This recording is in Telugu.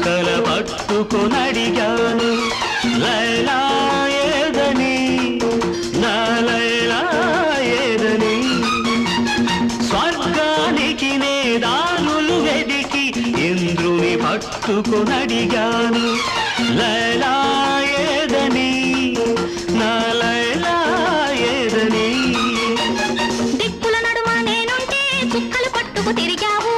చుక్కల పట్టుకొనడిగాను లైలా ఏదని నా లైలా ఏదని స్వర్గానికి నే దారులు వెదికి ఇంద్రుని పట్టుకొనడిగాను లైలా ఏదని నా లైలా ఏదని దిక్కుల నడుమ నేనుంటే చుక్కలు పట్టుకు తిరిగావు